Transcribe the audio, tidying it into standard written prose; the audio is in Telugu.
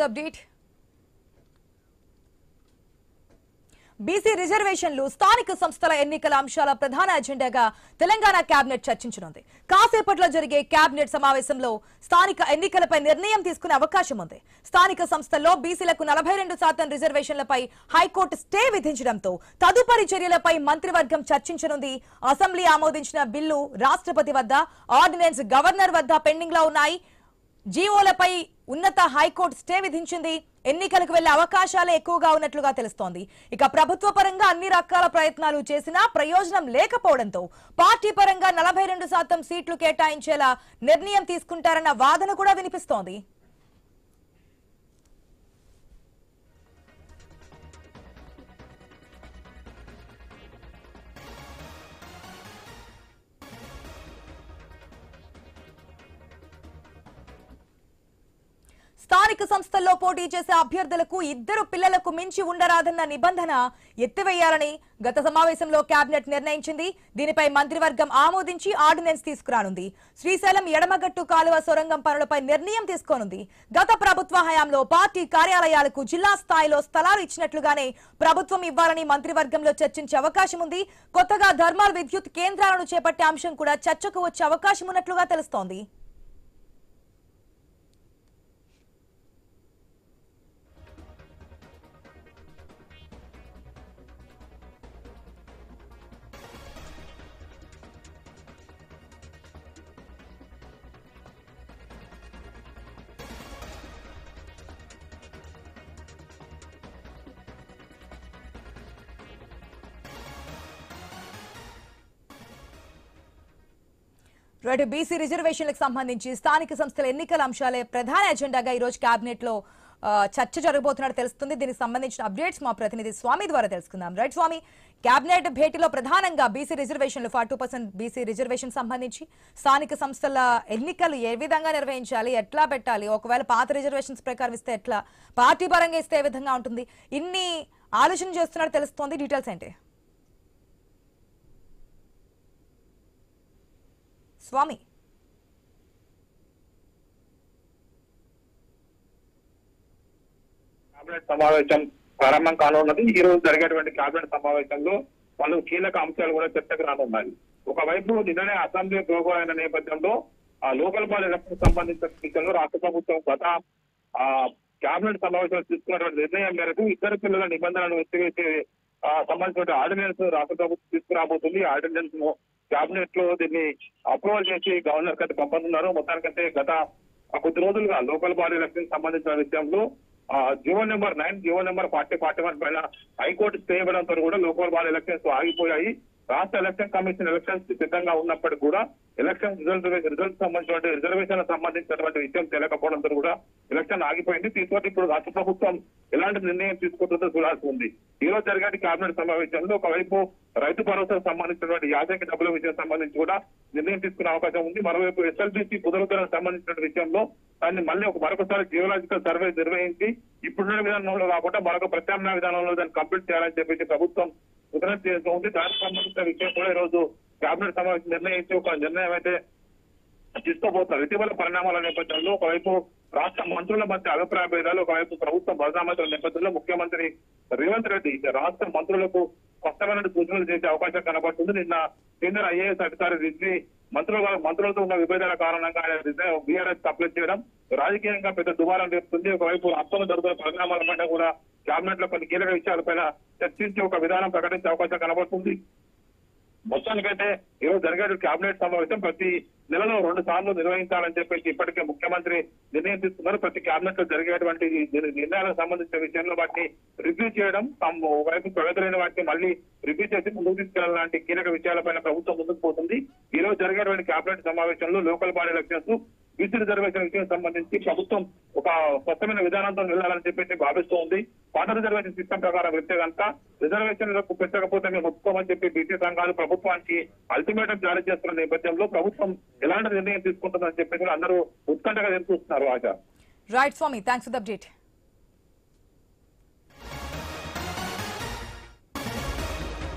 the update. బీసీ రిజర్వేషన్లు స్థానిక సంస్థల ఎన్నికల అంశాల ప్రధాన ఎజెండాగా తెలంగాణ కేబినెట్ చర్చించనుంది. కాసేపట్లో జరిగే కేబినెట్ సమావేశంలో స్థానిక ఎన్నికలపై నిర్ణయం తీసుకునే అవకాశం ఉంది. స్థానిక సంస్థల్లో బీసీలకు 42% రిజర్వేషన్లపై హైకోర్టు స్టే విధించడంతో తదుపరి చర్యలపై మంత్రివర్గం చర్చించనుంది. అసెంబ్లీ ఆమోదించిన బిల్లు రాష్ట్రపతి వద్ద, ఆర్డినెన్స్ గవర్నర్ వద్ద పెండింగ్ లో ఉన్నాయి. జీవోలపై ఉన్నత హైకోర్టు స్టే విధించింది. ఎన్నికలకు వెళ్లే అవకాశాలే ఎక్కువగా ఉన్నట్లుగా తెలుస్తోంది. ఇక ప్రభుత్వ పరంగా అన్ని రకాల ప్రయత్నాలు చేసినా ప్రయోజనం లేకపోవడంతో పార్టీ పరంగా 42% సీట్లు కేటాయించేలా నిర్ణయం తీసుకుంటారన్న వాదన కూడా వినిపిస్తోంది. స్థానిక సంస్థల్లో పోటీ చేసే అభ్యర్థులకు 2 పిల్లలకు మించి ఉండరాదన్న నిబంధన ఎత్తివేయాలని గత సమావేశంలో కేబినెట్ నిర్ణయించింది. దీనిపై మంత్రివర్గం ఆమోదించి ఆర్డినెన్స్ తీసుకురానుంది. శ్రీశైలం ఎడమగట్టు కాలువ సొరంగం పనులపై నిర్ణయం తీసుకోనుంది. గత ప్రభుత్వ హయాంలో పార్టీ కార్యాలయాలకు జిల్లా స్థాయిలో స్థలాలు ఇచ్చినట్లుగానే ప్రభుత్వం ఇవ్వాలని మంత్రివర్గంలో చర్చించే అవకాశం ఉంది. కొత్తగా థర్మల్ విద్యుత్ కేంద్రాలను చేపట్టే అంశం కూడా చర్చకు వచ్చే అవకాశం ఉన్నట్లుగా తెలుస్తోంది. బీసీ రిజర్వేషన్లకు సంబంధించి స్థానిక సంస్థల ఎన్నికల అంశాలే ప్రధాన ఎజెండాగా ఈ రోజు కేబినెట్ లో చర్చ జరగబోతున్నట్టు తెలుస్తుంది. దీనికి సంబంధించిన అప్డేట్స్ మా ప్రతినిధి స్వామి ద్వారా తెలుసుకుందాం. రైట్ స్వామి, కేబినెట్ భేటీలో ప్రధానంగా బీసీ రిజర్వేషన్లు 42% బీసీ రిజర్వేషన్ సంబంధించి స్థానిక సంస్థల ఎన్నికలు ఏ విధంగా నిర్వహించాలి, ఎట్లా పెట్టాలి, ఒకవేళ పాత రిజర్వేషన్స్ ప్రకారం ఇస్తే ఎట్లా, పార్టీ పరంగా ఇస్తే ఏ విధంగా ఉంటుంది, ఇన్ని ఆలోచన చేస్తున్నట్టు తెలుస్తోంది. డీటెయిల్స్ ఏంటి స్వామి? కేబినెట్ సమావేశం ప్రారంభం కానున్నది. ఈ రోజు జరిగేటువంటి కేబినెట్ సమావేశంలో పలు కీలక అంశాలు కూడా చర్చకు రానున్నాయి. ఒకవైపు నిన్ననే అసెంబ్లీ ప్రోగో అయిన నేపథ్యంలో ఆ లోకల్ బాడీ ఎలక్షన్ సంబంధించిన విషయంలో రాష్ట్ర ప్రభుత్వం గత కేబినెట్ సమావేశంలో తీసుకున్నటువంటి నిర్ణయం మేరకు 2 పిల్లల నిబంధనలను ఎత్తివేసే సంబంధించిన ఆర్డినెన్స్ రాష్ట్ర ప్రభుత్వం తీసుకురాబోతుంది. ఆర్డినెన్స్ ను కేబినెట్ లో దీన్ని అప్రూవల్ చేసి గవర్నర్ కంటే పంపనున్నారు. మొత్తానికంటే గత కొద్ది రోజులుగా లోకల్ బాడీ ఎలక్షన్ సంబంధించిన విషయంలో జీవో నెంబర్ 9, జీవో నెంబర్ 4041 పైన హైకోర్టు స్టే ఇవ్వడంతో కూడా లోకల్ బాడీ ఎలక్షన్స్ ఆగిపోయాయి. రాష్ట్ర ఎలక్షన్ కమిషన్ ఎలక్షన్స్ సిద్ధంగా ఉన్నప్పటికీ కూడా ఎలక్షన్ రిజల్ట్ సంబంధించిన రిజర్వేషన్ సంబంధించినటువంటి విషయం తెలియకపోవడంతో కూడా ఎలక్షన్ ఆగిపోయింది. తీసుకొని ఇప్పుడు రాష్ట్ర ప్రభుత్వం ఎలాంటి నిర్ణయం తీసుకుంటుందో చూడాల్సి ఉంది. ఈ రోజు జరిగే కేబినెట్ సమావేశంలో ఒకవైపు రైతు భరోసాకు సంబంధించినటువంటి యాసంగి డబ్బుల విషయం సంబంధించి కూడా నిర్ణయం తీసుకునే అవకాశం ఉంది. మరోవైపు ఎస్ఎల్బిసి పునరుద్ధరణ సంబంధించిన విషయంలో దాన్ని మళ్ళీ మరొకసారి జియోలాజికల్ సర్వే నిర్వహించి ఇప్పుడున్న విధానంలో కాకుండా మరొక ప్రత్యామ్నాయ విధానంలో దాన్ని కంప్లీట్ చేయాలని చెప్పేసి ప్రభుత్వం ఉత్తరం చేస్తూ ఉంది. దానికి సంబంధించిన విషయం కూడా ఈ రోజు కేబినెట్ సమావేశం నిర్ణయించి ఒక నిర్ణయం అయితే తీసుకోబోతున్నారు. ఇటీవల పరిణామాల నేపథ్యంలో ఒకవైపు రాష్ట్ర మంత్రుల మధ్య అభిప్రాయ భేదాలు, ఒకవైపు ప్రభుత్వం బదనామతుల నేపథ్యంలో ముఖ్యమంత్రి రేవంత్ రెడ్డి రాష్ట్ర మంత్రులకు స్పష్టమైన సూచనలు చేసే అవకాశం కనబడుతుంది. నిన్న కేంద్ర ఐఏఎస్ అధికారి రిజ్వీ మంత్రులతో ఉన్న విభేదాల కారణంగా ఆయన బీఆర్ఎస్ అప్లై చేయడం రాజకీయంగా పెద్ద దుమారం రేపుతుంది. ఒకవైపు రాష్ట్రంలో జరుగుతున్న పరిణామాల పైన కూడా కేబినెట్ లో కొన్ని కీలక విషయాలపైన చర్చించి ఒక విధానం ప్రకటించే అవకాశం కనబడుతుంది. మొత్తానికైతే ఈరోజు జరిగే కేబినెట్ సమావేశం ప్రతి నెలలో 2 సార్లు నిర్వహించాలని చెప్పేసి ఇప్పటికే ముఖ్యమంత్రి నిర్ణయం తీసుకున్నారు. ప్రతి కేబినెట్ లో జరిగేటువంటి నిర్ణయాలకు సంబంధించిన విషయంలో వాటిని రివ్యూ చేయడం, ఒకవైపు ప్రగతులైన వాటిని మళ్ళీ రివ్యూ చేసి ముందుకు తీసుకెళ్లాలంటే కీలక విషయాలపైన ప్రభుత్వం ముందుకు పోతుంది. ఈ రోజు జరిగేటువంటి కేబినెట్ సమావేశంలో local body elections, BC reservation విషయం సంబంధించి ప్రభుత్వం ఒక స్పష్టమైన విధానంతో వెళ్లాలని చెప్పేసి భావిస్తూ ఉంది. పాత రిజర్వేషన్ సిస్టమ్ ప్రకారం వెళ్తే కనుక రిజర్వేషన్లకు పెట్టకపోతే మేము ఒప్పుకోమని చెప్పి బీసీ సంఘాలు ప్రభుత్వానికి అల్టిమేటం జారీ చేస్తున్న నేపథ్యంలో ప్రభుత్వం ఎలాంటి నిర్ణయం తీసుకుంటుందని చెప్పేసి అందరూ ఉత్కంఠగా ఎదురు చూస్తున్నారు. రైట్ స్వామి, థ్యాంక్స్ ఫర్ ద అప్డేట్.